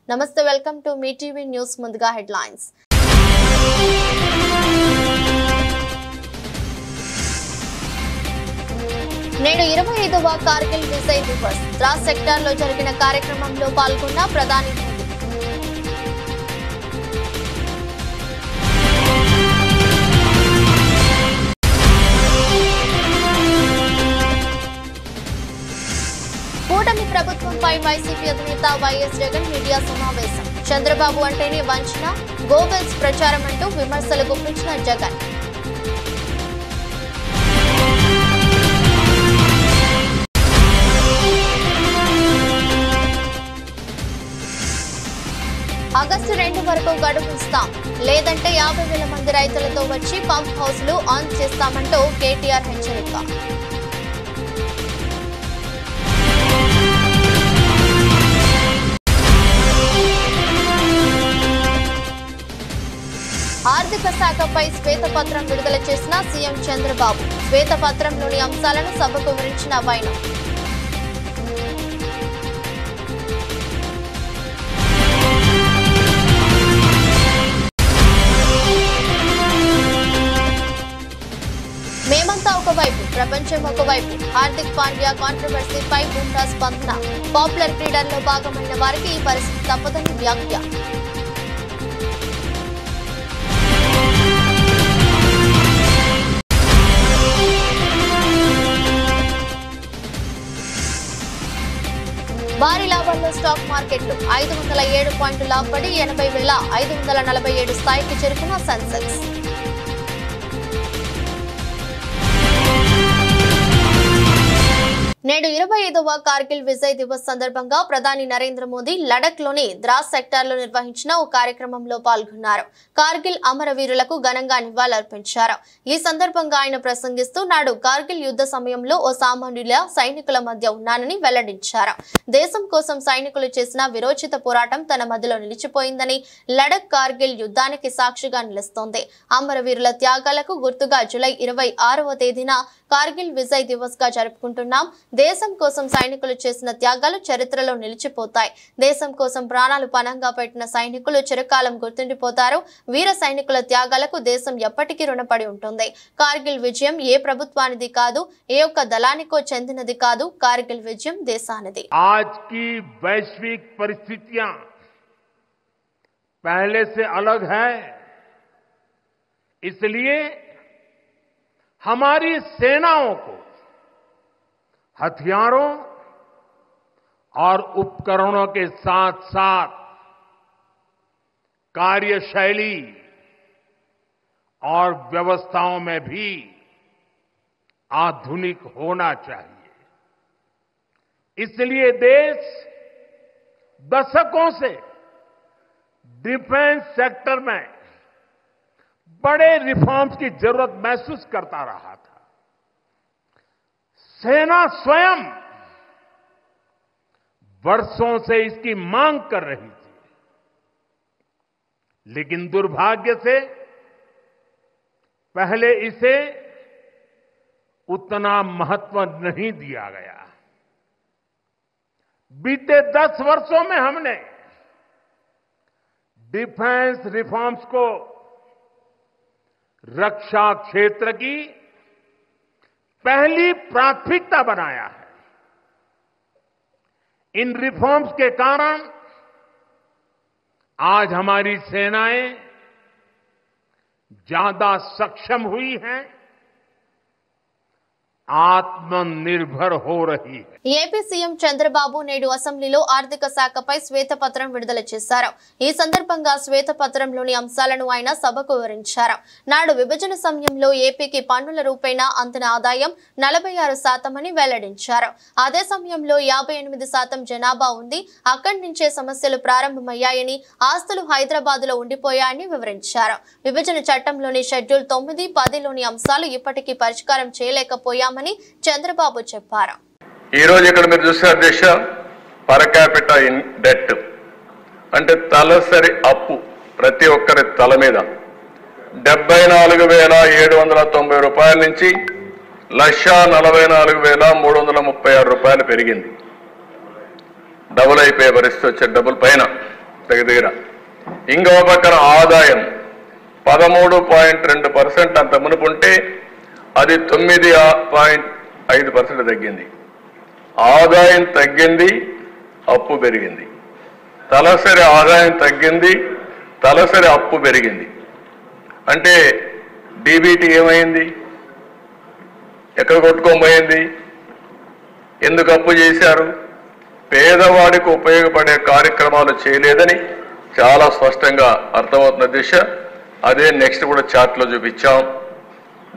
నమస్తే welcome to me TV news ముందుగా headlines నేడు 25వ కార్గిల్ విజయ్ దివస్ ద్రాస్ సెక్టార్ లో జరిగిన కార్యక్రమంలో పాల్గొన్న ప్రధాని మోదీ కూటమి ప్రభుత్వంపై వైసీపీ అధినేత వైఎస్ జగన్ మీడియా సమావేశం చంద్రబాబు అంటేనే వంచన గోబెల్స్ ప్రచారం అంటూ విమర్శలు గుప్పించిన జగన్ ఆగస్టు 2 వరకు గడువు ఇస్తాం లేదంటే 50,000 మంది రైతులతో వచ్చి పంప్ హౌస్లు ఆన్ చేస్తామంటూ కేటీఆర్ హెచ్చరిక ఆర్థిక శాఖపై శ్వేతపత్రం విడుదల చేసిన సీఎం చంద్రబాబు శ్వేతపత్రంలోని అంశాలను సభకు వివరించిన వైనం మేమంతా ఒకవైపు ప్రపంచం ఒకవైపు హార్దిక్ పాండ్యా కాంట్రవర్సీపై బుమ్రా స్పందన పాపులర్ క్రీడల్లో భాగమైన వారికి ఈ పరిస్థితి తప్పదని వ్యాఖ్య భారీ లాభాల్లో స్టాక్ మార్కెట్లు 507 పాయింట్లు లాభపడి 80,547 స్థాయికి చేరుకున్న సెన్సెక్స్ నేడు 25వ కార్గిల్ విజయ్ దివస్ సందర్భంగా ప్రధాని నరేంద్ర మోదీ లడక్ లోని ద్రాస్ సెక్టార్ లో నిర్వహించిన ఓ కార్యక్రమంలో పాల్గొన్నారు. కార్గిల్ అమరవీరులకు ఘనంగా నివాళులర్పించారు. ఈ సందర్భంగా ఆయన ప్రసంగిస్తూ నాడు కార్గిల్ యుద్ధ సమయంలో ఓ సామాన్యుల సైనికుల మధ్య ఉన్నానని వెల్లడించారు. దేశం కోసం సైనికులు చేసిన విరోచిత పోరాటం తన మధ్యలో నిలిచిపోయిందని, లడక్ కార్గిల్ యుద్ధానికి సాక్షిగా నిలుస్తోంది. అమరవీరుల త్యాగాలకు గుర్తుగా జూలై 26వ తేదీన కార్గిల్ విజయ్ దివస్ గా జరుపుకుంటున్నాం. దేశం కోసం సైనికులు చేసిన త్యాగాలు చరిత్రలో నిలిచిపోతాయి. దేశం కోసం ప్రాణాలు పణంగా పెట్టిన సైనికులు చిరకాలం గుర్తుండిపోతారు. వీర సైనికుల త్యాగాలకు దేశం ఎప్పటికీ రుణపడి ఉంటుంది. కార్గిల్ విజయం ఏ ప్రభుత్వానిది కాదు, ఏ ఒక్క దళానికో చెందినది కాదు. కార్గిల్ విజయం దేశానిది. आज की वैश्विक परिस्थितियां पहले से अलग है, इसलिए हमारी सेनाओं को हथियारों और उपकरणों के साथ साथ कार्यशैली और व्यवस्थाओं में भी आधुनिक होना चाहिए. इसलिए देश दशकों से डिफेंस सेक्टर में बड़े रिफॉर्म्स की जरूरत महसूस करता रहा था. सेना स्वयं वर्षों से इसकी मांग कर रही थी, लेकिन दुर्भाग्य से पहले इसे उतना महत्व नहीं दिया गया. बीते 10 वर्षों में हमने डिफेंस रिफॉर्म्स को रक्षा क्षेत्र की पहली प्राथमिकता बनाया है. इन रिफॉर्म्स के कारण आज हमारी सेनाएं ज्यादा सक्षम हुई हैं, ఆత్మనిర్భర్ హో రహీ హై. ఏపీ సీఎం చంద్రబాబు నేడు అసెంబ్లీలో ఆర్థిక శాఖపై శ్వేతపత్రం విడుదల చేశారు. ఈ సందర్భంగా శ్వేతపత్రంలోని అంశాలను ఆయన సభకు వివరించారు. నాడు విభజన సమయంలో ఏపీకి పన్నుల రూపేణా అందిన ఆదాయం 46% అని వెల్లడించారు. అదే సమయంలో 58% జనాభా ఉంది. అక్కడి నుంచే సమస్యలు ప్రారంభమయ్యాయని, ఆస్తులు హైదరాబాద్ లో ఉండిపోయాయని వివరించారు. విభజన చట్టంలోని షెడ్యూల్ 9, 10లోని అంశాలు ఇప్పటికీ పరిష్కారం చేయలేకపోయామని చంద్రబాబు చెప్పారు. ఈ రోజు ఇక్కడ మీరు చూసే అధ్యక్ష పర్ క్యాపిటా డెట్ అంటే తలసరి అప్పు ప్రతి ఒక్కరి తల మీద 74,790 రూపాయల నుంచి 1,44,336 రూపాయలు పెరిగింది. డబుల్ అయిపోయే పరిస్థితి వచ్చే డబుల్ పైన దగ్గర. ఇంకో పక్కన ఆదాయం 13.2% అంత మునుపుంటే అది 9.5% తగ్గింది. ఆదాయం తగ్గింది, అప్పు పెరిగింది. తలసరి ఆదాయం తగ్గింది, తలసరి అప్పు పెరిగింది. అంటే డీబీటీ ఏమైంది? ఎక్కడ కొట్టుకోబోయింది? ఎందుకు అప్పు చేశారు? పేదవాడికి ఉపయోగపడే కార్యక్రమాలు చేయలేదని చాలా స్పష్టంగా అర్థమవుతున్న దిశ. అదే నెక్స్ట్ కూడా చార్ట్లో చూపించాం.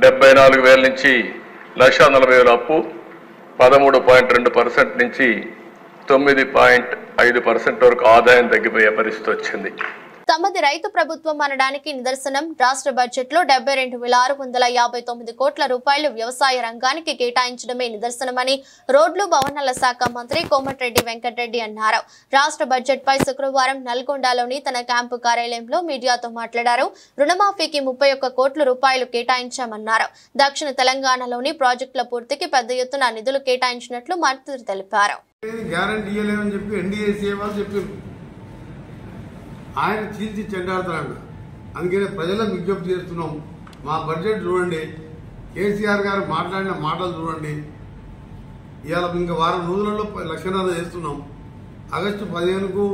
74,000 నుంచి 1,40,000 అప్పు 13.2% నుంచి 9.5% వరకు ఆదాయం తగ్గిపోయే పరిస్థితి వచ్చింది. తమది రైతు ప్రభుత్వం అనడానికి నిదర్శనం రాష్ట్ర బడ్జెట్ లో 72,659 కోట్ల రూపాయలు వ్యవసాయ రంగానికి కేటాయించడమే నిదర్శనమని రోడ్లు భవనాల శాఖ మంత్రి కోమటిరెడ్డి వెంకటరెడ్డి అన్నారు. రాష్ట్ర బడ్జెట్ పై శుక్రవారం నల్గొండలోని తన క్యాంపు కార్యాలయంలో మీడియాతో మాట్లాడారు. రుణమాఫీకి 31 కోట్ల రూపాయలు కేటాయించామన్నారు. దక్షిణ తెలంగాణలోని ప్రాజెక్టుల పూర్తికి పెద్ద ఎత్తున నిధులు కేటాయించినట్లు మంత్రి తెలిపారు. ఆయన చీల్చి చెండాడుతున్నాడు. అందుకనే ప్రజలకు విజ్ఞప్తి చేస్తున్నాం, మా బడ్జెట్ చూడండి, కేసీఆర్ గారు మాట్లాడిన మాటలు చూడండి. ఇవాళ ఇంకా వారం రోజులలో 1,00,000 చేస్తున్నాం. ఆగస్టు 15కు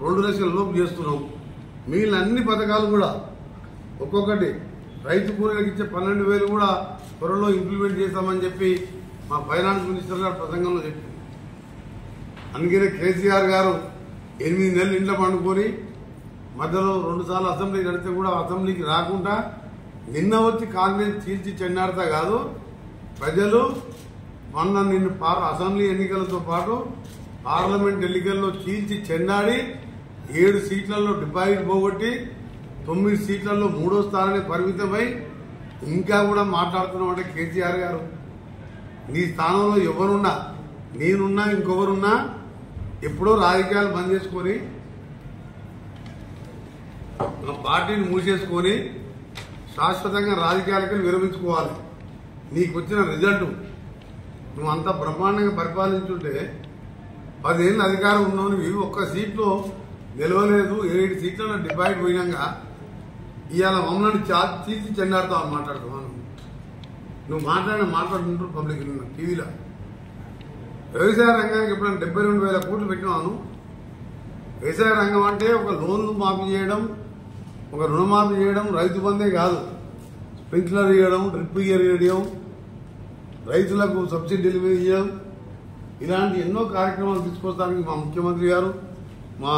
2 లక్షల లోపు చేస్తున్నాం. మిగిలిన అన్ని పథకాలు కూడా ఒక్కొక్కటి రైతు కూలీలకు ఇచ్చే 12,000 కూడా త్వరలో ఇంప్లిమెంట్ చేస్తామని చెప్పి మా ఫైనాన్స్ మినిస్టర్ గారు ప్రసంగంలో చెప్పింది. అందుకనే కేసీఆర్ గారు 8 నెలలు ఇంట్లో పండుకొని మధ్యలో 2 సార్లు అసెంబ్లీ నడితే కూడా అసెంబ్లీకి రాకుండా నిన్న వచ్చి కాంగ్రెస్ చీల్చి చెండాడతా కాదు, ప్రజలు మొన్న నిన్ను అసెంబ్లీ ఎన్నికలతో పాటు పార్లమెంట్ ఎన్నికల్లో చీల్చి చెండాడి 7 సీట్లలో డిపాజిట్ పోగొట్టి 9 సీట్లలో 3వ స్థానానికి పరిమితమై ఇంకా కూడా మాట్లాడుతున్నాం. అంటే కేసీఆర్ గారు నీ స్థానంలో ఎవరున్నా, నేనున్నా, ఇంకొకరున్నా ఎప్పుడో రాజకీయాలు బంద్ చేసుకొని పార్టీని మూసేసుకొని శాశ్వతంగా రాజకీయాలకి విరమించుకోవాలి. నీకు వచ్చిన రిజల్ట్ నువ్వు అంత బ్రహ్మాండంగా పరిపాలించుంటే 10 ఏళ్ళు అధికారం ఉన్నావు, నువ్వు ఒక్క సీట్లో నిలవలేదు, 7 సీట్లలో డిపాజిట్ పోయినాక ఇవాళ మమ్మల్ని చీల్చి చెండాడుతావు మాట్లాడుతున్నావు. నువ్వు మాట్లాడుతుంటారు పబ్లిక్ టీవీలో. వ్యవసాయ రంగానికి ఎప్పుడైనా 72,000 కోట్లు పెట్టినాను. వ్యవసాయ రంగం అంటే ఒక లోన్లు మాఫీ చేయడం, ఒక రుణమాఫీ చేయడం, రైతు బందే కాదు, స్ప్రింక్లర్ ఇవ్వడం, డ్రిప్ ఇరియడం, రైతులకు సబ్సిడీ డెలివరీ చేయడం, ఇలాంటి ఎన్నో కార్యక్రమాలు తీసుకొస్తానికి మా ముఖ్యమంత్రి గారు, మా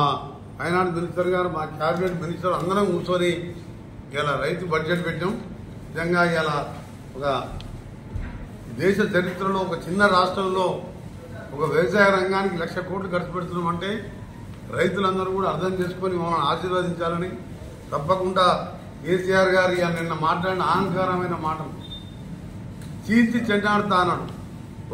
ఫైనాన్స్ మినిస్టర్ గారు, మా క్యాబినెట్ మినిస్టర్ అందరం కూర్చొని ఇలా రైతు బడ్జెట్ పెట్టాం. నిజంగా ఇలా ఒక దేశ చరిత్రలో ఒక చిన్న రాష్ట్రంలో ఒక వ్యవసాయ రంగానికి 1,00,000 కోట్లు ఖర్చు పెడుతున్నామంటే రైతులందరూ కూడా అర్థం చేసుకుని మమ్మల్ని ఆశీర్వదించాలని. తప్పకుండా కేసీఆర్ గారు నిన్న మాట్లాడిన అహంకారమైన మాటలు చీల్చి చెండాడుతా అన్నాడు.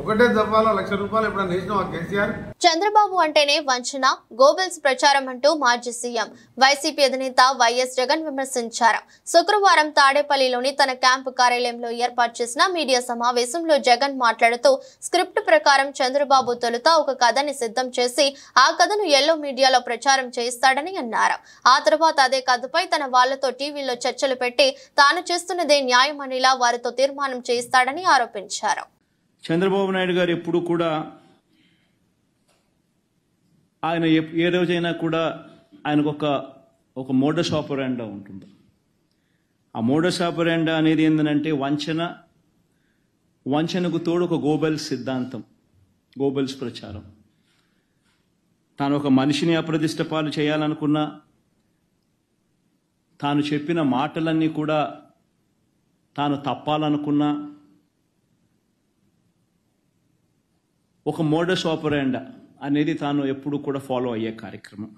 ఒకటే దఫాలో 1,00,000 రూపాయలు ఎప్పుడైనా వేసినావా కేసీఆర్? చంద్రబాబు అంటేనే వంచన, గోబెల్స్ ప్రచారం అంటూ మాజీ సీఎం వైసీపీ అధినేత వైఎస్ జగన్ విమర్శించారు. శుక్రవారం తాడేపల్లిలోని తన క్యాంపు కార్యాలయంలో ఏర్పాటు చేసిన మీడియా సమావేశంలో జగన్ మాట్లాడుతూ స్క్రిప్ట్ ప్రకారం చంద్రబాబు తొలుత ఒక కథని సిద్ధం చేసి ఆ కథను ఎల్లో మీడియాలో ప్రచారం చేయిస్తాడని అన్నారు. ఆ తర్వాత అదే కథపై తన వాళ్లతో టీవీలో చర్చలు పెట్టి తాను చేస్తున్నదే న్యాయం అనేలా వారితో తీర్మానం చేయిస్తాడని ఆరోపించారు. చంద్రబాబు నాయుడు గారు ఎప్పుడు కూడా ఆయన ఏ రోజైనా కూడా ఆయనకు ఒక మోడస్ ఆపరాండా ఉంటుంది. ఆ మోడస్ ఆపరాండా అనేది ఏంటంటే వంచనకు తోడు ఒక గోబెల్స్ సిద్ధాంతం, గోబెల్స్ ప్రచారం. తాను ఒక మనిషిని అప్రదిష్ట పాలు చేయాలనుకున్నా, తాను చెప్పిన మాటలన్నీ కూడా తాను తప్పాలనుకున్నా ఒక మోడస్ ఆపరాండా అనేది తాను ఎప్పుడు కూడా ఫాలో అయ్యే కార్యక్రమం.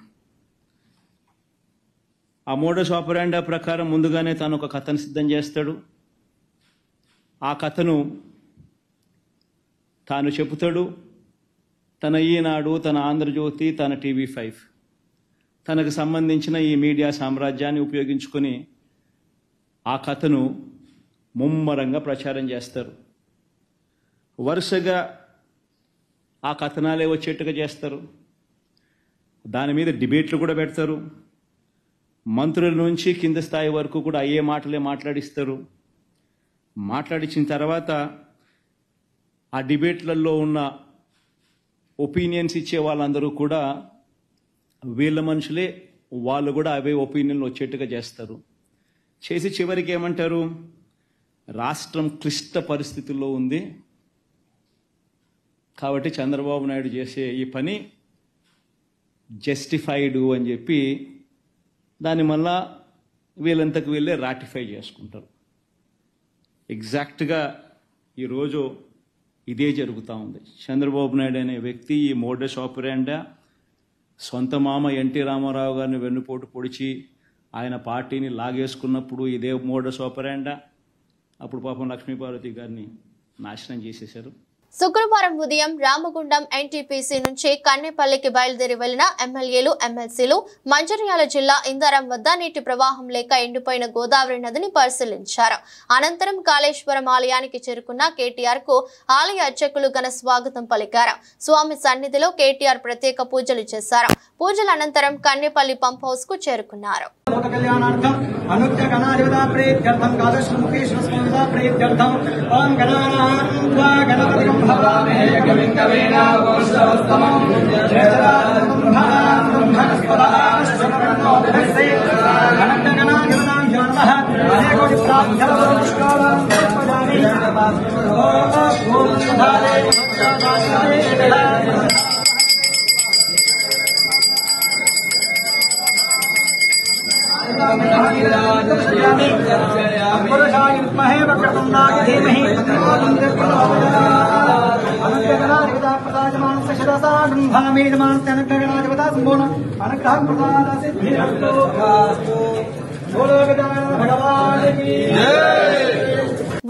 ఆ మోడస్ ఆపరాండా ప్రకారం ముందుగానే తాను ఒక కథను సిద్ధం చేస్తాడు. ఆ కథను తాను చెబుతాడు. తన ఈనాడు, తన ఆంధ్రజ్యోతి, తన TV5 తనకు సంబంధించిన ఈ మీడియా సామ్రాజ్యాన్ని ఉపయోగించుకొని ఆ కథను ముమ్మరంగా ప్రచారం చేస్తారు. వరుసగా ఆ కథనాలే వచ్చేట్టుగా చేస్తారు. దాని మీద డిబేట్లు కూడా పెడతారు. మంత్రుల నుంచి కింద స్థాయి వరకు కూడా అయ్యే మాటలే మాట్లాడిస్తారు. మాట్లాడించిన తర్వాత ఆ డిబేట్లలో ఉన్న ఒపీనియన్స్ ఇచ్చే వాళ్ళందరూ కూడా వీళ్ళ మనుషులే, వాళ్ళు కూడా అవే ఒపీనియన్లు వచ్చేట్టుగా చేస్తారు. చేసి చివరికి ఏమంటారు, రాష్ట్రం క్లిష్ట పరిస్థితుల్లో ఉంది కాబట్టి చంద్రబాబు నాయుడు చేసే ఈ పని జస్టిఫైడ్ అని చెప్పి దాన్ని మళ్ళా వీళ్ళంతకు వీళ్ళే రాటిఫై చేసుకుంటారు. ఎగ్జాక్ట్గా ఈరోజు ఇదే జరుగుతూ ఉంది. చంద్రబాబు నాయుడు అనే వ్యక్తి ఈ మోడస్ ఆపరెండా సొంత మామ ఎన్టీ రామారావు గారిని వెన్నుపోటు పొడిచి ఆయన పార్టీని లాగేసుకున్నప్పుడు ఇదే మోడస్ ఆపరెండా. అప్పుడు పాపం లక్ష్మీపార్వతి గారిని నాశనం చేసేశారు. శుక్రవారం ఉదయం రామగుండం ఎన్టీపీసీ నుంచి కన్నెపల్లికి బయలుదేరి వెళ్లిన ఎమ్మెల్యేలు, ఎమ్మెల్సీలు మంచిర్యాల జిల్లా ఇందారం వద్ద నీటి ప్రవాహం లేక ఎండిపోయిన గోదావరి నదిని పరిశీలించారు. అనంతరం కాళేశ్వరం ఆలయానికి చేరుకున్న కేటీఆర్ కు ఆలయ అర్చకులు ఘన స్వాగతం పలికారు. స్వామి సన్నిధిలో కేటీఆర్ ప్రత్యేక పూజలు చేశారు. పూజల అనంతరం కన్నెపల్లి పంప్ హౌస్ కు చేరుకున్నారు.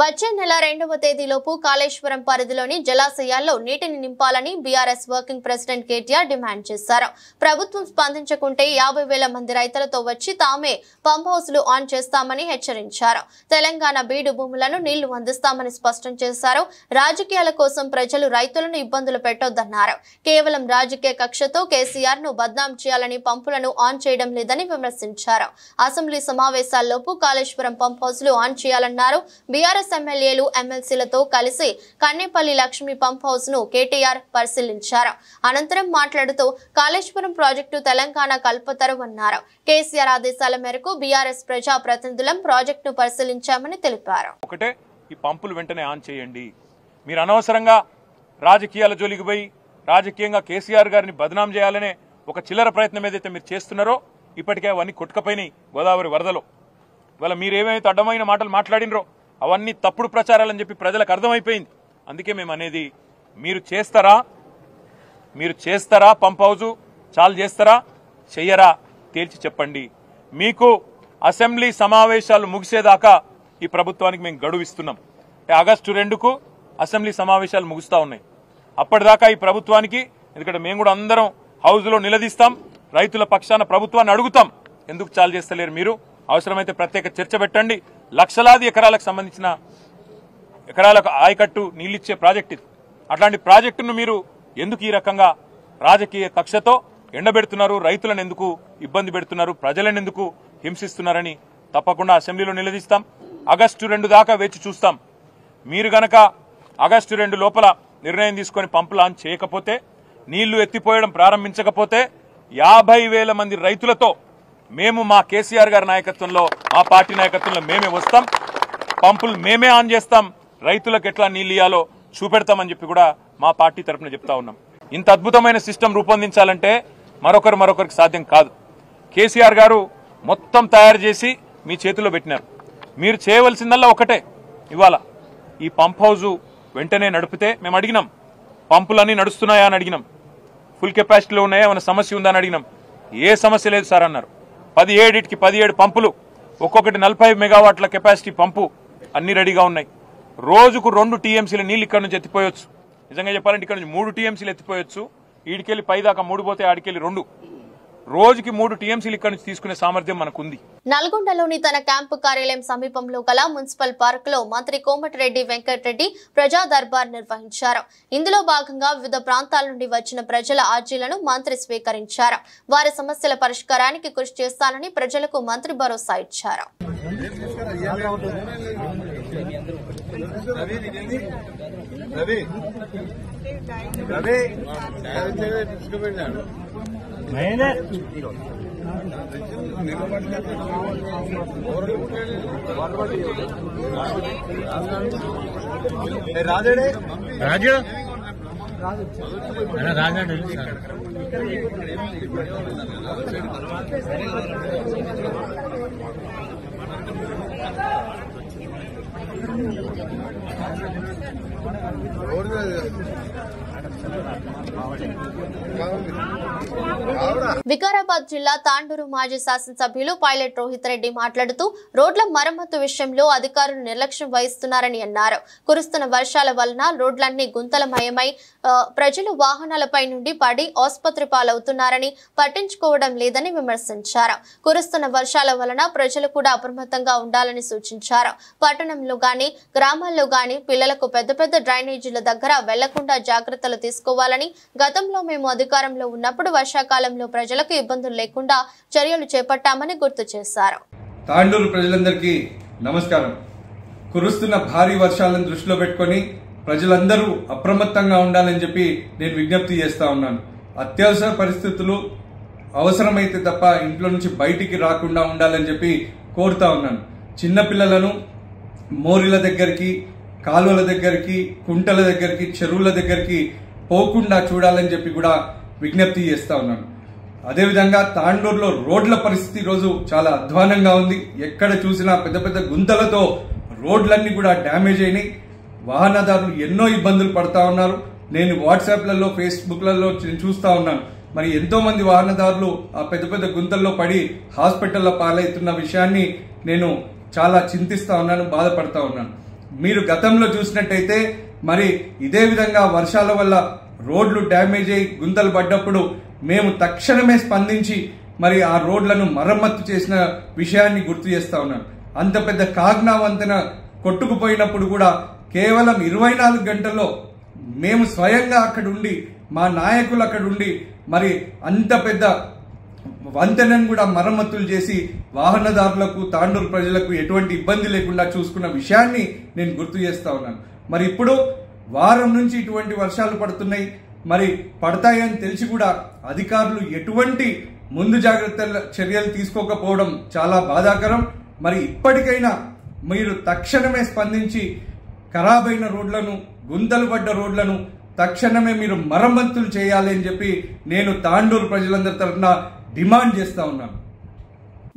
వచ్చే నెల 2వ తేదీలోపు కాళేశ్వరం పరిధిలోని జలాశయాల్లో నీటిని నింపాలని BRS working president KTR demand చేశారు. ప్రభుత్వం స్పందించకుంటే 50,000 మంది రైతులతో వచ్చి తామే పంప్ హౌస్లు ఆన్ చేస్తామని హెచ్చరించారు. తెలంగాణ బీడు భూములను నీళ్లు అందిస్తామని స్పష్టం చేశారు. రాజకీయాల కోసం ప్రజలు రైతులను ఇబ్బందులు పెట్టొద్దన్నారు. కేవలం రాజకీయ కక్షతో కేసీఆర్ ను బద్నాం చేయాలని పంపులను ఆన్ చేయడం లేదని విమర్శించారు. అసెంబ్లీ సమావేశాల్లోపు కాళేశ్వరం పంప్ హౌస్లు ఆన్ చేయాలన్నారు. బీఆర్ఎస్ ఎమ్మెల్యేలు, ఎమ్మెల్సీలతో కలిసి కన్నెపల్లి లక్ష్మీ పంప్ హౌస్ ను కేటీఆర్ పరిశీలించారు. అనంతరం మాట్లాడుతూ కాళేశ్వరం ప్రాజెక్టు తెలంగాణ కల్పతరువన్నారు. కేసీఆర్ ఆదేశాల మేరకు బీఆర్ఎస్ ప్రజా ప్రతినిధులం ప్రాజెక్టును పరిశీలించామని తెలిపారు. ఒకటే, ఈ పంపులు వెంటనే ఆన్ చేయండి. మీరు అనవసరంగా రాజకీయాల జోలికి పోయి రాజకీయంగా కేసీఆర్ గారిని బదనాం చేయాలనే ఒక చిల్లర ప్రయత్నం ఏదైతే మీరు చేస్తున్నారో ఇప్పటికే అవన్నీ కొట్టుకపోయినాయి గోదావరి వరదలో. ఇవాళ మీరేమైతే అడ్డమైన మాటలు మాట్లాడినరో అవన్నీ తప్పుడు ప్రచారాలని చెప్పి ప్రజలకు అర్థమైపోయింది. అందుకే మేము అనేది, మీరు చేస్తారా పంప్ హౌజు చాలు చేస్తారా చెయ్యరా తేల్చి చెప్పండి. మీకు అసెంబ్లీ సమావేశాలు ముగిసేదాకా ఈ ప్రభుత్వానికి మేము గడువు ఇస్తున్నాం. ఆగస్టు 2కు అసెంబ్లీ సమావేశాలు ముగుస్తా ఉన్నాయి. అప్పటిదాకా ఈ ప్రభుత్వానికి, ఎందుకంటే మేము కూడా అందరం హౌజ్లో నిలదీస్తాం, రైతుల పక్షాన ప్రభుత్వాన్ని అడుగుతాం, ఎందుకు చాలు చేస్తలేరు మీరు, అవసరమైతే ప్రత్యేక చర్చ పెట్టండి. లక్షలాది ఎకరాలకు సంబంధించిన ఎకరాలకు ఆయకట్టు నీళ్ళిచ్చే ప్రాజెక్ట్ ఇది. అట్లాంటి ప్రాజెక్టును మీరు ఎందుకు ఈ రకంగా రాజకీయ కక్షతో ఎండబెడుతున్నారు, రైతులను ఎందుకు ఇబ్బంది పెడుతున్నారు, ప్రజలను ఎందుకు హింసిస్తున్నారని తప్పకుండా అసెంబ్లీలో నిలదీస్తాం. ఆగస్టు 2 దాకా వేచి చూస్తాం. మీరు గనక ఆగస్టు 2 లోపల నిర్ణయం తీసుకొని పంపులు ఆన్ చేయకపోతే, నీళ్లు ఎత్తిపోయడం ప్రారంభించకపోతే 50,000 మంది రైతులతో మేము మా కేసీఆర్ గారి నాయకత్వంలో, మా పార్టీ నాయకత్వంలో మేమే వస్తాం, పంపులు మేమే ఆన్ చేస్తాం, రైతులకు ఎట్లా నీళ్ళు ఇయ్యాలో చూపెడతామని చెప్పి కూడా మా పార్టీ తరఫున చెప్తా ఉన్నాం. ఇంత అద్భుతమైన సిస్టమ్ రూపొందించాలంటే మరొకరికి సాధ్యం కాదు. కేసీఆర్ గారు మొత్తం తయారు చేసి మీ చేతిలో పెట్టినారు. మీరు చేయవలసిందల్లా ఒకటే, ఇవాళ ఈ పంప్ హౌజు వెంటనే నడిపితే, మేము అడిగినాం పంపులన్నీ నడుస్తున్నాయా అని అడిగినాం, ఫుల్ కెపాసిటీలో ఉన్నాయా, ఏమైనా సమస్య ఉందా అని అడిగినాం. ఏ సమస్య లేదు సార్ అన్నారు. 17 పంపులు, ఒక్కొక్కటి 40 మెగావాట్ల కెపాసిటీ పంపు అన్ని రెడీగా ఉన్నాయి. రోజుకు 2 టీఎంసీల నీళ్ళు ఇక్కడ నుంచి ఎత్తిపోయొచ్చు. నిజంగా చెప్పాలంటే ఇక్కడ నుంచి 3 టీఎంసీలు ఎత్తిపోయొచ్చు. ఈడికెళ్ళి పైదాకా 3 పోతే ఆడికెళ్ళి 2. రోజుకి 3 టీఎంసీలు ఇక్కడి నుంచి తీసుకునే సామర్థ్యం మనకుంది. నల్గొండలోని తన క్యాంపు కార్యాలయం సమీపంలో గల మున్సిపల్ పార్కులో మంత్రి కోమటిరెడ్డి వెంకటరెడ్డి ప్రజా దర్బార్ నిర్వహించారు. ఇందులో భాగంగా వివిధ ప్రాంతాల నుండి వచ్చిన ప్రజల అర్జీలను మంత్రి స్వీకరించారు. వారి సమస్యల పరిష్కారానికి కృషి చేస్తానని ప్రజలకు మంత్రి భరోసా ఇచ్చారు. వికారాబాద్ జిల్లా తాండూరు మాజీ శాసనసభ్యులు పైలట్ రోహిత్ రెడ్డి మాట్లాడుతూ రోడ్ల మరమ్మతు విషయంలో అధికారులు నిర్లక్ష్యం వహిస్తున్నారని అన్నారు. కురుస్తున్న వర్షాల వలన రోడ్లన్నీ గుంతలమయమై ప్రజలు వాహనాలపై నుండి పడి ఆసుపత్రి పాలవుతున్నారని పట్టించుకోవడం లేదని విమర్శించారు. కురుస్తున్న వర్షాల వలన ప్రజలు కూడా అప్రమత్తంగా ఉండాలని సూచించారు. పట్టణంలో గాని గ్రామాల్లో గాని పిల్లలకు పెద్ద పెద్ద డ్రైనేజీల దగ్గర వెళ్లకుండా జాగ్రత్తలు తీసుకోవాలని, గతంలో మేము అధికారంలో ఉన్నప్పుడు వర్షాకాలంలో ప్రజలకు ఇబ్బందులు లేకుండా చర్యలు చేపట్టామని గుర్తు చేశారు. తాండూరు ప్రజలందరికీ నమస్కారం. కురుస్తున్న భారీ వర్షాలను దృష్టిలో పెట్టుకుని ప్రజలందరూ అప్రమత్తంగా ఉండాలని చెప్పి నేను విజ్ఞప్తి చేస్తా ఉన్నాను. అత్యవసర పరిస్థితులు అవసరమైతే తప్ప ఇంట్లో నుంచి బయటికి రాకుండా ఉండాలని చెప్పి కోరుతా ఉన్నాను. చిన్నపిల్లలను మోరీల దగ్గరికి, కాలువల దగ్గరికి, కుంటల దగ్గరికి, చెరువుల దగ్గరికి పోకుండా చూడాలని చెప్పి కూడా విజ్ఞప్తి చేస్తా ఉన్నాను. అదేవిధంగా తాండూరులో రోడ్ల పరిస్థితి రోజు చాలా అధ్వానంగా ఉంది. ఎక్కడ చూసినా పెద్ద పెద్ద గుంతలతో రోడ్లన్నీ కూడా డ్యామేజ్ అయినాయి. వాహనదారులు ఎన్నో ఇబ్బందులు పడతా ఉన్నారు. నేను వాట్సాప్లలో, ఫేస్బుక్లలో చూస్తా ఉన్నాను. మరి ఎంతో మంది వాహనదారులు ఆ పెద్ద పెద్ద గుంతల్లో పడి హాస్పిటల్లో పాలవుతున్న విషయాన్ని నేను చాలా చింతిస్తా ఉన్నాను, బాధపడతా ఉన్నాను. మీరు గతంలో చూసినట్టయితే మరి ఇదే విధంగా వర్షాల వల్ల రోడ్లు డ్యామేజ్ అయి గుంతలు పడ్డప్పుడు మేము తక్షణమే స్పందించి మరి ఆ రోడ్లను మరమ్మత్తు చేసిన విషయాన్ని గుర్తు చేస్తా ఉన్నాను. అంత పెద్ద కాగ్నా వంతెన కొట్టుకుపోయినప్పుడు కూడా కేవలం 24 గంటల్లో మేము స్వయంగా అక్కడుండి, మా నాయకులు అక్కడుండి మరి అంత పెద్ద వంతెనను కూడా మరమ్మతులు చేసి వాహనదారులకు, తాండూరు ప్రజలకు ఎటువంటి ఇబ్బంది లేకుండా చూసుకున్న విషయాన్ని నేను గుర్తు చేస్తా ఉన్నాను. మరి ఇప్పుడు వారం నుంచి ఇటువంటి వర్షాలు పడుతున్నాయి. మరి పడతాయని తెలిసి కూడా అధికారులు ఎటువంటి ముందు జాగ్రత్త చర్యలు తీసుకోకపోవడం చాలా బాధాకరం. మరి ఇప్పటికైనా మీరు తక్షణమే స్పందించి ఖరాబైన రోడ్లను, గుంతలు పడ్డ రోడ్లను తక్షణమే మీరు మరమ్మతులు చేయాలి అని చెప్పి నేను తాండూరు ప్రజలందరి తరఫున డిమాండ్ చేస్తా ఉన్నాను.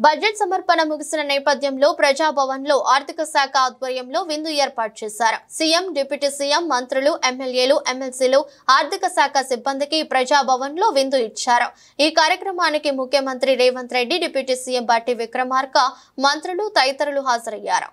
బడ్జెట్ సమర్పణ ముగిసిన నేపథ్యంలో ప్రజాభవన్ లో ఆర్థిక శాఖ ఆధ్వర్యంలో విందు ఏర్పాటు చేశారు. సీఎం, డిప్యూటీ సీఎం, మంత్రులు, ఎమ్మెల్యేలు, ఎమ్మెల్సీలు, ఆర్థిక శాఖ సిబ్బందికి ప్రజాభవన్ లో విందు ఇచ్చారు. ఈ కార్యక్రమానికి ముఖ్యమంత్రి రేవంత్ రెడ్డి, డిప్యూటీ సీఎం బట్టి విక్రమార్క, మంత్రులు తదితరులు హాజరయ్యారు.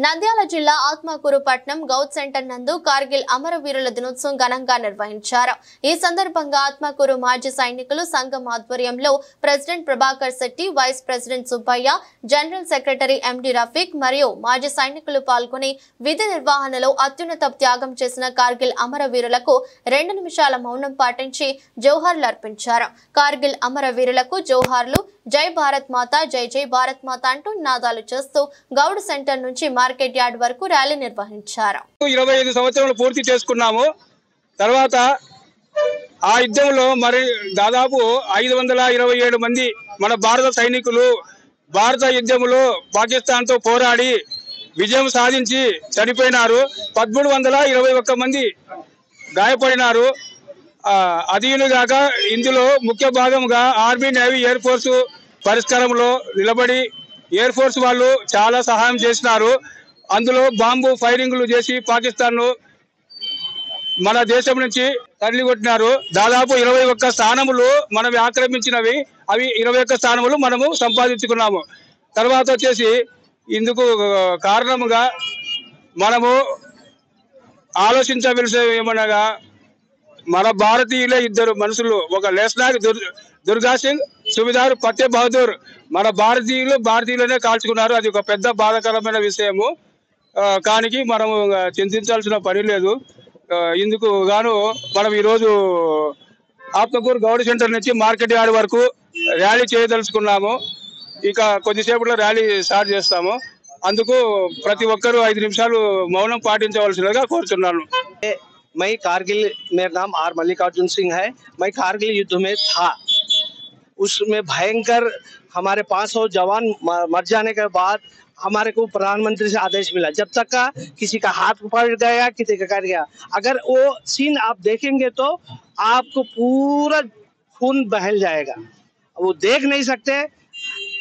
నంద్యాల జిల్లా ఆత్మకూరు పట్నం గౌడ్ సెంటర్ నందు కార్గిల్ అమరవీరుల దినోత్సవం ఘనంగా నిర్వహించారు. ఈ సందర్భంగా ఆత్మకూరు మాజీ సైనికులు సంఘం ఆధ్వర్యంలో president Prabhakar Shetty, vice president Subbaiah, general secretary MD Rafiq మరియు మాజీ సైనికులు పాల్గొని విధి నిర్వహణలో అత్యున్నత త్యాగం చేసిన కార్గిల్ అమరవీరులకు 2 నిమిషాల మౌనం పాటించి జోహార్లు అర్పించారు. కార్గిల్ అమరవీరులకు జోహార్లు, జై భారత్ మాతా, జై జై భారత్ మాతా అంటూ నినాదాలు చేస్తూ గౌడ్ సెంటర్ నుంచి మార్కెట్ యార్డ్ వరకు ర్యాలీ నిర్వహించారు. 25 సంవత్సరాలు పూర్తి చేసుకున్నాము. తర్వాత ఆ యుద్ధంలో మరి దాదాపు 527 మంది మన భారత సైనికులు భారత యుద్ధంలో పాకిస్తాన్ తో పోరాడి విజయం సాధించి చనిపోయినారు. 1321 మంది గాయపడినారు. అదీనుగాక ఇందులో ముఖ్య భాగంగా ఆర్మీ, నేవీ, ఎయిర్ ఫోర్స్ పరిష్కారంలో నిలబడి ఎయిర్ ఫోర్స్ వాళ్ళు చాలా సహాయం చేసినారు. అందులో బాంబు ఫైరింగ్లు చేసి పాకిస్తాన్ మన దేశం నుంచి తరలికొట్టినారు. దాదాపు 21 స్థానములు మనం ఆక్రమించినవి, అవి 21 స్థానములు మనము సంపాదించుకున్నాము. తర్వాత వచ్చేసి ఇందుకు కారణముగా మనము ఆలోచించవలసిన ఏమనగా మన భారతీయులే ఇద్దరు మనుషులు, ఒక లేస్నాగ్ దుర్గా సింగ్, సుబేదార్ ఫతే బహదూర్ మన భారతీయులనే కాల్చుకున్నారు. అది ఒక పెద్ద బాధాకరమైన విషయము. కానీ మనము చింతించాల్సిన పని లేదు. ఇందుకు గాను మనం ఈరోజు ఆత్మకూరు గౌడ్ సెంటర్ నుంచి మార్కెట్ యార్డ్ వరకు ర్యాలీ చేయదలుచుకున్నాము. ఇక కొద్దిసేపట్లో ర్యాలీ స్టార్ట్ చేస్తాము. అందుకు ప్రతి ఒక్కరూ 5 నిమిషాలు మౌనం పాటించవలసినదిగా కోరుతున్నాను. मैं कारगिल, मेरा नाम आर मल्लिकार्जुन सिंह है। मैं कारगिल युद्ध में था। उसमें भयंकर हमारे 500 जवान मर जाने के बाद हमारे को प्रधानमंत्री से आदेश मिला, जब तक का किसी का हाथ पड़ गया, किसी का कट गया, अगर वो सीन आप देखेंगे तो आपको पूरा खून बहल जाएगा। वो देख नहीं सकते।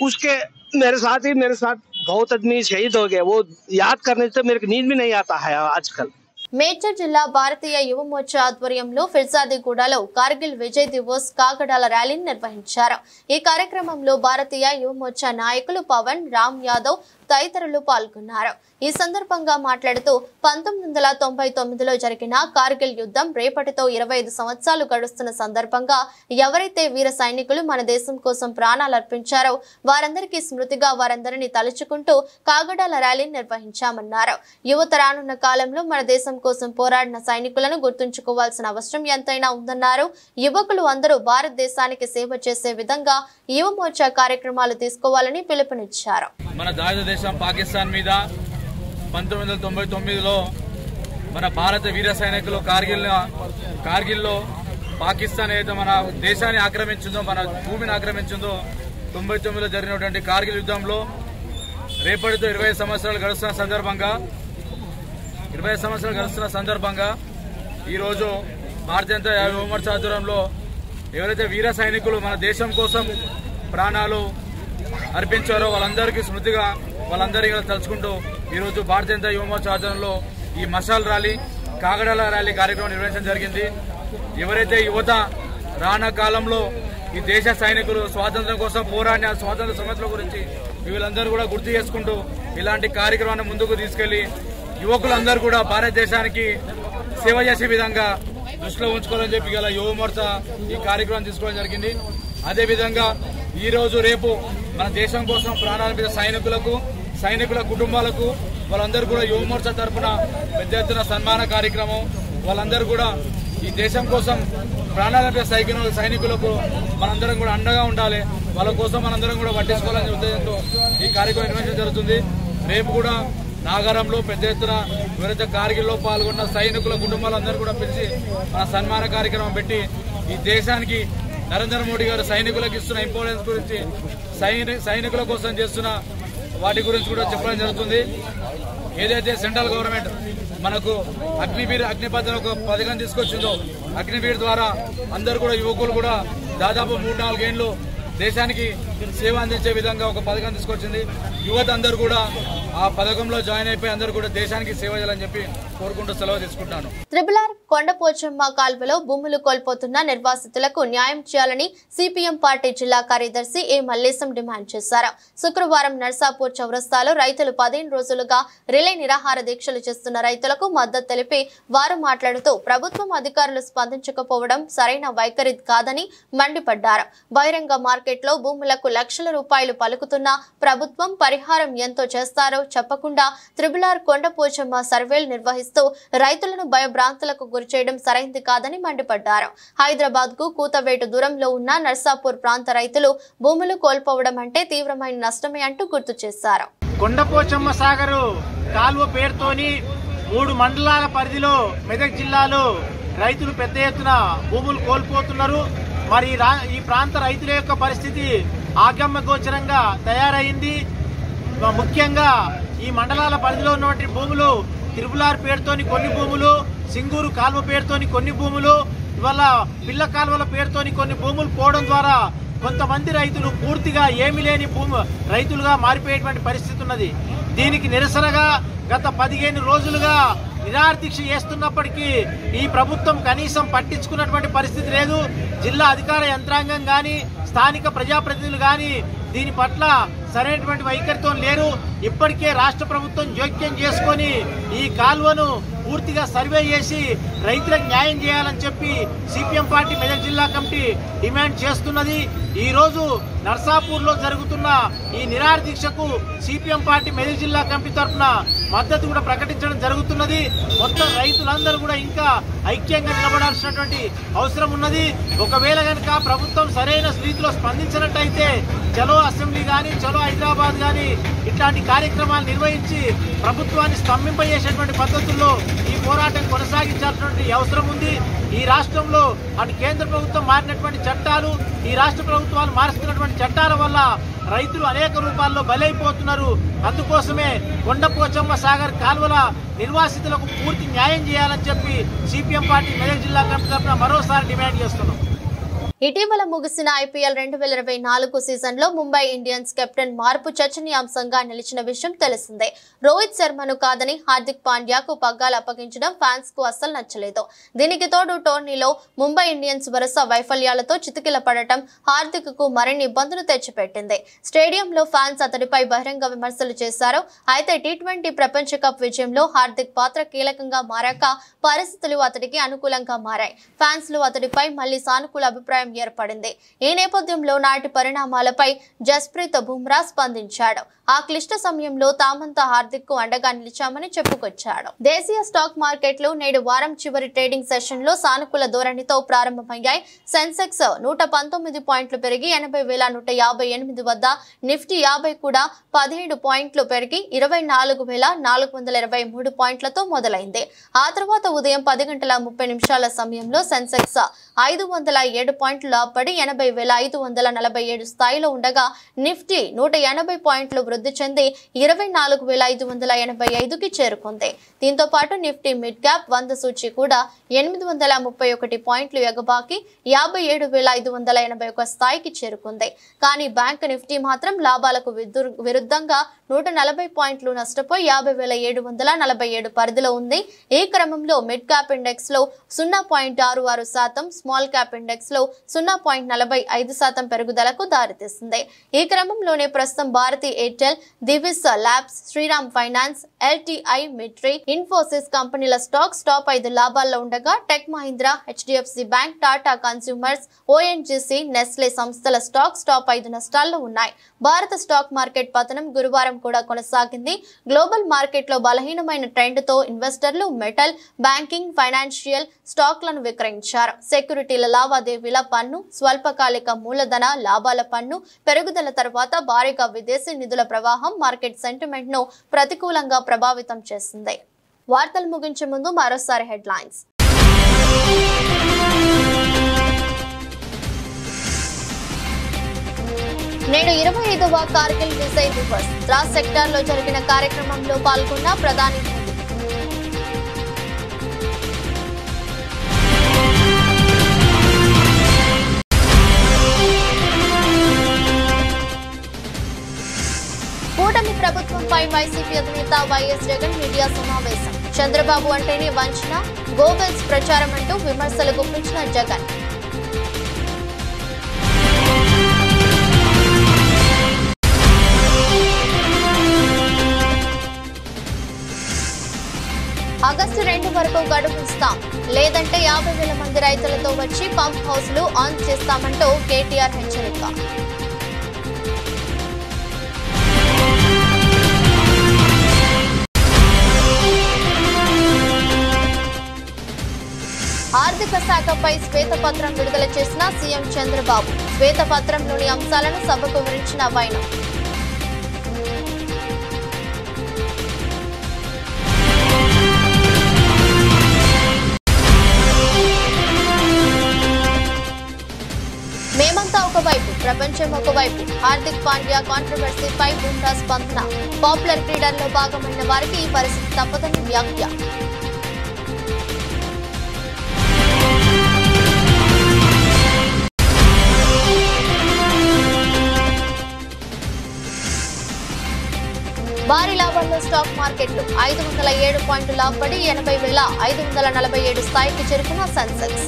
उसके मेरे साथ बहुत आदमी शहीद हो गए। वो याद करने से मेरे को नींद भी नहीं आता है आजकल। మేడ్చల్ జిల్లా భారతీయ యువ మోర్చా ఆధ్వర్యంలో ఫిర్జాదిగూడలో కార్గిల్ విజయ్ దివస్ కాగడాల ర్యాలీని నిర్వహించారు. ఈ కార్యక్రమంలో భారతీయ యువ మోర్చా నాయకులు పవన్, రామ్ యాదవ్ తదితరులు పాల్గొన్నారు. ఈ సందర్భంగా మాట్లాడుతూ 1999లో జరిగిన కార్గిల్ యుద్ధం రేపటితో 25 సంవత్సరాలు గడుస్తున్న సందర్భంగా ఎవరైతే వీర సైనికులు మన దేశం కోసం ప్రాణాలు అర్పించారో వారందరికీ స్మృతిగా వారందరినీ తలుచుకుంటూ కాగడాల ర్యాలీని నిర్వహించామన్నారు. యువత రానున్న కాలంలో మన దేశం కోసం పోరాడిన సైనికులను గుర్తుంచుకోవాల్సిన అవసరం ఎంతైనా ఉందన్నారు. యువకులు అందరూ భారతదేశానికి సేవ చేసే విధంగా యువ మోర్చా కార్యక్రమాలు తీసుకోవాలని పిలుపునిచ్చారు. మన దేశం పాకిస్తాన్ మీద 1999లో మన భారత వీర సైనికులు కార్గిల్లో పాకిస్తాన్ ఏదైతే మన దేశాన్ని ఆక్రమించిందో, మన భూమిని ఆక్రమించిందో 99లో జరిగినటువంటి కార్గిల్ యుద్ధంలో రేపటితో 20 సంవత్సరాలు గడుస్తున్న సందర్భంగా ఈరోజు భారతీయ యువ మోర్చా ఆధ్వర్యంలో ఎవరైతే వీర సైనికులు మన దేశం కోసం ప్రాణాలు అర్పించారో వాళ్ళందరికీ స్మృతిగా వాళ్ళందరికీ తలుచుకుంటూ ఈరోజు భారతీయ యువ మోర్చా ఆధ్వర్యంలో ఈ మషాల్ ర్యాలీ, కాగడాల ర్యాలీ కార్యక్రమం నిర్వహించడం జరిగింది. ఎవరైతే యువత రానున్న కాలంలో ఈ దేశ సైనికులు స్వాతంత్ర్యం కోసం పోరాడిన స్వాతంత్ర సమస్యల గురించి వీళ్ళందరూ కూడా గుర్తు చేసుకుంటూ ఇలాంటి కార్యక్రమాన్ని ముందుకు తీసుకెళ్లి యువకులందరూ కూడా భారతదేశానికి సేవ చేసే విధంగా దృష్టిలో ఉంచుకోవాలని చెప్పి గల యువ మోర్చా ఈ కార్యక్రమం తీసుకోవడం జరిగింది. అదేవిధంగా ఈ రోజు రేపు మన దేశం కోసం ప్రాణాల మీద సైనికుల కుటుంబాలకు వాళ్ళందరూ కూడా యువ మోర్చా తరఫున పెద్ద ఎత్తున సన్మాన కార్యక్రమం, వాళ్ళందరూ కూడా ఈ దేశం కోసం ప్రాణాల మీద సైనికులకు మనందరం కూడా అండగా ఉండాలి, వాళ్ళ కోసం మనందరం కూడా పట్టించుకోవాలనే ఉద్దేశంతో ఈ కార్యక్రమం నిర్వహించడం జరుగుతుంది. రేపు కూడా నాగారంలో పెద్ద ఎత్తున ఎవరైతే కార్గిల్లో పాల్గొన్న సైనికుల కుటుంబాలందరూ కూడా పిలిచి మన సన్మాన కార్యక్రమం పెట్టి ఈ దేశానికి నరేంద్ర మోడీ గారు సైనికులకు ఇస్తున్న ఇంపార్టెన్స్ గురించి, సైనికుల కోసం చేస్తున్న వాటి గురించి కూడా చెప్పడం జరుగుతుంది. ఏదైతే సెంట్రల్ గవర్నమెంట్ మనకు అగ్నిపథ్ ఒక పథకం తీసుకొచ్చిందో, అగ్నివీర్ ద్వారా అందరూ కూడా యువకులు కూడా దాదాపు 3-4 ఏళ్లు దేశానికి సేవ అందించే విధంగా ఒక పథకం తీసుకొచ్చింది. యువత అందరూ కూడా ఆ పథకంలో జాయిన్ అయిపోయి అందరూ కూడా దేశానికి సేవ చేయాలని చెప్పి కోరుకుంటూ సెలవు తీసుకుంటాను. త్రిబుల్ కొండపోచమ్మ కాల్వలో భూములు కోల్పోతున్న నిర్వాసితులకు న్యాయం చేయాలని సిపిఎం పార్టీ జిల్లా కార్యదర్శి ఏ మల్లేశం డిమాండ్ చేశారు. శుక్రవారం నర్సాపూర్ చౌరస్తాలో రైతులు 15 రోజులుగా రిలే నిరాహార దీక్షలు చేస్తున్న రైతులకు మద్దతు తెలిపి వారు మాట్లాడుతూ ప్రభుత్వం అధికారులు స్పందించకపోవడం సరైన వైఖరి కాదని మండిపడ్డారు. బహిరంగ మార్కెట్లో భూములకు లక్షల రూపాయలు పలుకుతున్న ప్రభుత్వం పరిహారం ఎంతో చేస్తారో చెప్పకుండా త్రిబుల్ కొండపోచమ్మ సర్వేలు నిర్వహిస్తూ రైతులను భయభ్రాంతులకు గురిచేయడం సరైంది కాదని మండిపడ్డారు. హైదరాబాద్ కు కూతవేటు దూరంలో ఉన్న నర్సాపూర్ ప్రాంత రైతులు భూములు కోల్పోవడం అంటే తీవ్రమైన నష్టమే అంటూ గుర్తు చేశారు. కొండపోచమ్మ సాగరు కాలువ పేరుతోని 3 మండలాల పరిధిలో మెదక్ జిల్లాలో రైతులు పెద్ద ఎత్తున భూములు కోల్పోతున్నారు. మరి ఈ ప్రాంత రైతుల యొక్క పరిస్థితి ఆగమ్య గోచరంగా తయారైంది. ముఖ్యంగా ఈ మండలాల పరిధిలో ఉన్నటువంటి భూములు త్రిబుల్ పేరుతోని కొన్ని భూములు, సింగూరు కాలువ పేరుతోని కొన్ని భూములు, ఇవాళ పిల్ల కాలువల పేరుతోని కొన్ని భూములు పోవడం ద్వారా కొంతమంది రైతులు పూర్తిగా ఏమీ లేని రైతులుగా మారిపోయేటువంటి పరిస్థితి ఉన్నది. దీనికి నిరసనగా గత 15 రోజులుగా నిరాహారదీక్ష చేస్తున్నప్పటికీ ఈ ప్రభుత్వం కనీసం పట్టించుకున్నటువంటి పరిస్థితి లేదు. జిల్లా అధికార యంత్రాంగం కానీ స్థానిక ప్రజాప్రతినిధులు కానీ దీని పట్ల సరైనటువంటి వైఖరితో లేరు. ఇప్పటికే రాష్ట్ర ప్రభుత్వం జోక్యం చేసుకొని ఈ కాల్వను పూర్తిగా సర్వే చేసి రైతులకు న్యాయం చేయాలని చెప్పి సిపిఎం పార్టీ మెదక్ జిల్లా కమిటీ డిమాండ్ చేస్తున్నది. ఈ రోజు నర్సాపూర్లో జరుగుతున్న ఈ నిరాహార దీక్షకు సిపిఎం పార్టీ మెదక్ జిల్లా కమిటీ తరఫున మద్దతు కూడా ప్రకటించడం జరుగుతున్నది. మొత్తం రైతులందరూ కూడా ఇంకా ఐక్యంగా నిలబడాల్సినటువంటి అవసరం ఉన్నది. ఒకవేళ కనుక ప్రభుత్వం సరైన రీతిలో స్పందించినట్టయితే చలో అసెంబ్లీ కానీ చలో హైదరాబాద్ కానీ ఇట్లాంటి కార్యక్రమాలు నిర్వహించి ప్రభుత్వాన్ని స్తంభింపజేసేటువంటి పద్ధతుల్లో ఈ పోరాటం కొనసాగించాల్సినటువంటి అవసరం ఉంది. ఈ రాష్ట్రంలో అటు కేంద్ర ప్రభుత్వం మారినటువంటి చట్టాలు, ఈ రాష్ట్ర ప్రభుత్వాలు మారుస్తున్నటువంటి చట్టాల వల్ల రైతులు అనేక రూపాల్లో బలైపోతున్నారు. అందుకోసమే కొండపోచమ్మ సాగర్ కాల్వల నిర్వాసితులకు పూర్తి న్యాయం చేయాలని చెప్పి సిపిఎం పార్టీ మెదక్ జిల్లా కమిటీ తరఫున మరోసారి డిమాండ్ చేస్తున్నాం. ఇటీవల ముగిసిన ఐపీఎల్ 2024 సీజన్ లో ముంబై ఇండియన్స్ కెప్టెన్ మార్పు చర్చనీయాంశంగా నిలిచిన విషయం తెలిసిందే. రోహిత్ శర్మను కాదని హార్దిక్ పాండ్యాకు పగ్గాలు అప్పగించడం ఫ్యాన్స్ కు అస్సలు నచ్చలేదు. దీనికి తోడు టోర్నీలో ముంబై ఇండియన్స్ వరుస వైఫల్యాలతో చితికిల పడటం హార్దిక్ కు మరిన్ని ఇబ్బందులు తెచ్చిపెట్టింది. స్టేడియంలో ఫ్యాన్స్ అతడిపై బహిరంగ విమర్శలు చేశారు. అయితే టీ20 ప్రపంచ కప్ విజయంలో హార్దిక్ పాత్ర కీలకంగా మారాక పరిస్థితులు అతడికి అనుకూలంగా మారాయి. ఫ్యాన్స్ లో అతడిపై మళ్లీ సానుకూల అభిప్రాయం ఏర్పడింది. ఈ నేపథ్యంలో నాటి పరిణామాలపై జస్ప్రీత్ బుమ్రా స్పందించాడు. ఆ క్లిష్ట సమయంలో తామంతా హార్దిక్ కు అండగా నిలిచామని చెప్పుకొచ్చాడు. దేశీయ స్టాక్ మార్కెట్లు నేడు వారం చివరి ట్రేడింగ్ సెషన్ లో సానుకూల ధోరణితో ప్రారంభమయ్యాయి. సెన్సెక్స్ 119 పాయింట్లు పెరిగి 80,158 వద్ద, నిఫ్టీ 50 కూడా 17 పాయింట్లు పెరిగి 24,423 పాయింట్లతో మొదలైంది. ఆ తర్వాత ఉదయం 10:30 సమయంలో సెన్సెక్స్ 507 పాయింట్లు లాభపడి 80,547 స్థాయిలో ఉండగా, నిఫ్టీ 180 పాయింట్లు వృద్ధి చెంది 24,585కి చేరుకుంది. దీంతో పాటు నిఫ్టీ మిడ్ క్యాప్ 100 సూచీ కూడా 831 పాయింట్లు ఎగబాకి 57,581 స్థాయికి చేరుకుంది. కానీ బ్యాంక్ నిఫ్టీ మాత్రం లాభాలకు విరుద్ధంగా 140 పాయింట్లు నష్టపోయి 50,747 పరిధిలో ఉంది. ఈ క్రమంలో మిడ్ క్యాప్ ఇండెక్స్ లో 0.66%, స్మాల్ క్యాప్ ఇండెక్స్ లో 0.45% పెరుగుదలకు దారితీసింది. ఈ క్రమంలోనే ప్రస్తుతం Bharti Airtel, Divi's labs, Shriram finance, LTI, Mindtree, Infosys కంపెనీల స్టాక్స్ టాప్ 5 లాభాల్లో ఉండగా, tech Mahindra, HDFC bank, Tata consumers, ONGC, Nestle సంస్థల స్టాక్స్ టాప్ 5 నష్టాల్లో ఉన్నాయి. భారత స్టాక్ మార్కెట్ పతనం గురువారం కూడా కొనసాగింది. గ్లోబల్ మార్కెట్ లో బలహీనమైన ట్రెండ్ తో ఇన్వెస్టర్లు మెటల్, బ్యాంకింగ్, ఫైనాన్షియల్ స్టాక్లను విక్రయించారు. సెక్యూరిటీల లావాదేవీల పన్ను, స్వల్పకాలిక మూలధన లాభాల పన్ను పెరుగుదల తర్వాత భారీగా విదేశీ నిధుల ప్రవాహం మార్కెట్ సెంటిమెంట్ ను ప్రతికూలంగా ప్రభావితం చేసింది. వార్తలు ముగించే ముందు మరోసారి హెడ్లైన్స్. నేడు 25వ కార్గిల్ విజయ్ దివస్. ద్రాస్ సెక్టార్ లో జరిగిన కార్యక్రమంలో పాల్గొన్న ప్రధాని మోదీ. కూటమి ప్రభుత్వంపై వైసీపీ అధినేత వైఎస్ జగన్ మీడియా సమావేశం. చంద్రబాబు అంటేనే వంచన, గోబెల్స్ ప్రచారం అంటూ విమర్శలు గుప్పించిన జగన్. ఆగస్టు 2 వరకు గడువు ఇస్తాం, లేదంటే 50,000 మంది రైతులతో వచ్చి పంప్ హౌస్లు ఆన్ చేస్తామంటూ కేటీఆర్ హెచ్చరిక. ఆర్థిక శాఖపై శ్వేతపత్రం విడుదల చేసిన సీఎం చంద్రబాబు. శ్వేతపత్రంలోని అంశాలను సభకు వివరించిన వైనం. మేమంతా ఒకవైపు, ప్రపంచం ఒకవైపు. హార్దిక్ పాండ్యా కాంట్రవర్సీపై బుమ్రా స్పందన. పాపులర్ క్రీడల్లో భాగమైన వారికి ఈ పరిస్థితి తప్పదని వ్యాఖ్య. భారీ లాభాల్లో స్టాక్ మార్కెట్లు 507 పాయింట్లు లాభపడి 80,547 స్థాయికి చేరుకున్న సెన్సెక్స్.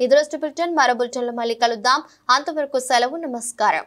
ఈ దృష్టి బులెటిన్ మరో బులెటిన్లో మళ్ళీ కలుద్దాం. అంతవరకు సెలవు. నమస్కారం.